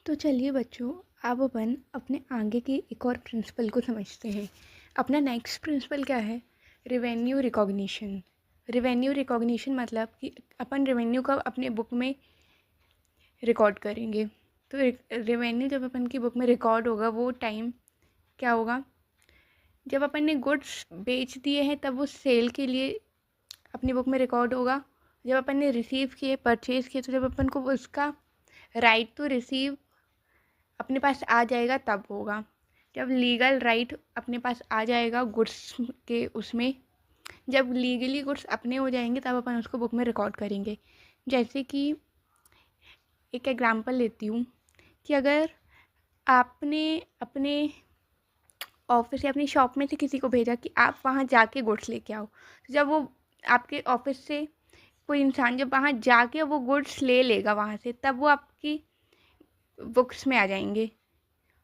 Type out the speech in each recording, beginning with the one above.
तो चलिए बच्चों, अब अपन अपने आगे की एक और प्रिंसिपल को समझते हैं। अपना नेक्स्ट प्रिंसिपल क्या है? Revenue recognition. रिवेन्यू रिकॉग्निशन मतलब कि अपन रेवेन्यू का अपने बुक में रिकॉर्ड करेंगे। तो रेवेन्यू जब अपन की बुक में रिकॉर्ड होगा वो टाइम क्या होगा? जब अपन ने गुड्स बेच दिए हैं तब वो सेल के लिए अपनी बुक में रिकॉर्ड होगा। जब अपन ने रिसीव किए, परचेज़ किए, तो जब अपन को उसका राइट टू रिसीव अपने पास आ जाएगा तब होगा। जब लीगल राइट अपने पास आ जाएगा गुड्स के उसमें, जब लीगली गुड्स अपने हो जाएंगे तब अपन उसको बुक में रिकॉर्ड करेंगे। जैसे कि एक एग्जांपल लेती हूँ कि अगर आपने अपने ऑफिस या अपनी शॉप में से किसी को भेजा कि आप वहाँ जाके गुड्स लेके आओ, तो जब वो आपके ऑफिस से कोई इंसान जब वहाँ जाके वो गुड्स ले लेगा वहाँ से, तब वो आपकी बुक्स में आ जाएंगे।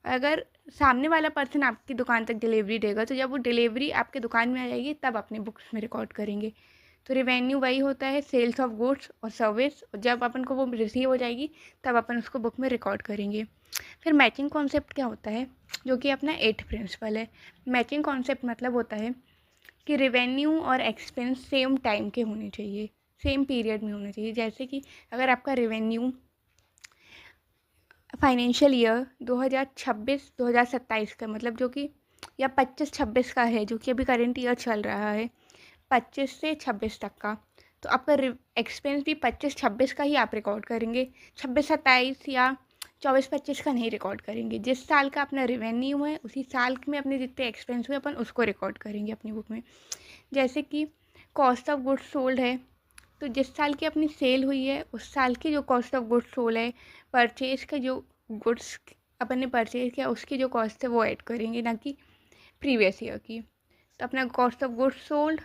अगर सामने वाला पर्सन आपकी दुकान तक डिलीवरी देगा तो जब वो डिलीवरी आपके दुकान में आ जाएगी तब अपने बुक्स में रिकॉर्ड करेंगे। तो रेवेन्यू वही होता है, सेल्स ऑफ गुड्स और सर्विस। जब अपन को वो रिसीव हो जाएगी तब अपन उसको बुक में रिकॉर्ड करेंगे। फिर मैचिंग कॉन्सेप्ट क्या होता है, जो कि अपना 8th प्रिंसिपल है। मैचिंग कॉन्सेप्ट मतलब होता है कि रेवेन्यू और एक्सपेंस सेम टाइम के होने चाहिए, सेम पीरियड में होने चाहिए। जैसे कि अगर आपका रेवेन्यू फाइनेंशियल ईयर 2026-2027 का, मतलब जो कि या 25-26 का है, जो कि अभी करंट ईयर चल रहा है 25 से 26 तक का, तो आपका एक्सपेंस भी 25-26 का ही आप रिकॉर्ड करेंगे। 26-27 या 24-25 का नहीं रिकॉर्ड करेंगे। जिस साल का अपना रेवेन्यू है उसी साल में अपने जितने एक्सपेंस हुए अपन उसको रिकॉर्ड करेंगे अपनी बुक में। जैसे कि कॉस्ट ऑफ गुड्स सोल्ड है, तो जिस साल की अपनी सेल हुई है उस साल की जो कॉस्ट ऑफ गुड्स सोल्ड है, परचेज का जो गुड्स अपन ने परचेज किया उसकी जो कॉस्ट है वो ऐड करेंगे, ना कि प्रीवियस ईयर की। तो अपना कॉस्ट ऑफ गुड्स सोल्ड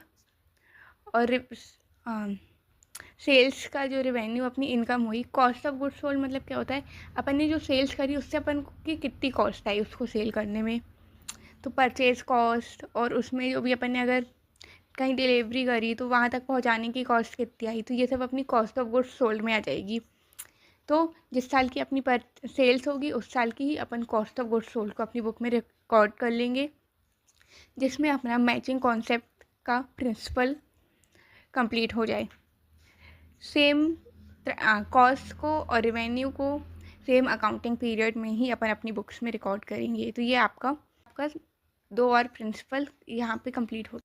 और सेल्स का जो रेवेन्यू अपनी इनकम हुई। कॉस्ट ऑफ गुड्स सोल्ड मतलब क्या होता है, अपन ने जो सेल्स करी उससे अपन की कितनी कॉस्ट आई उसको सेल करने में। तो परचेज कॉस्ट और उसमें जो भी अपन ने अगर कहीं डिलीवरी करी तो वहाँ तक पहुँचाने की कॉस्ट कितनी आई, तो ये सब अपनी कॉस्ट ऑफ गुड्स सोल्ड में आ जाएगी। तो जिस साल की अपनी सेल्स होगी उस साल की ही अपन कॉस्ट ऑफ गुड्स सोल्ड को अपनी बुक में रिकॉर्ड कर लेंगे, जिसमें अपना मैचिंग कॉन्सेप्ट का प्रिंसिपल कंप्लीट हो जाए। सेम कॉस्ट को और रेवेन्यू को सेम अकाउंटिंग पीरियड में ही अपन अपनी बुक्स में रिकॉर्ड करेंगे। तो ये आपका 2 और प्रिंसिपल यहाँ पे कंप्लीट हो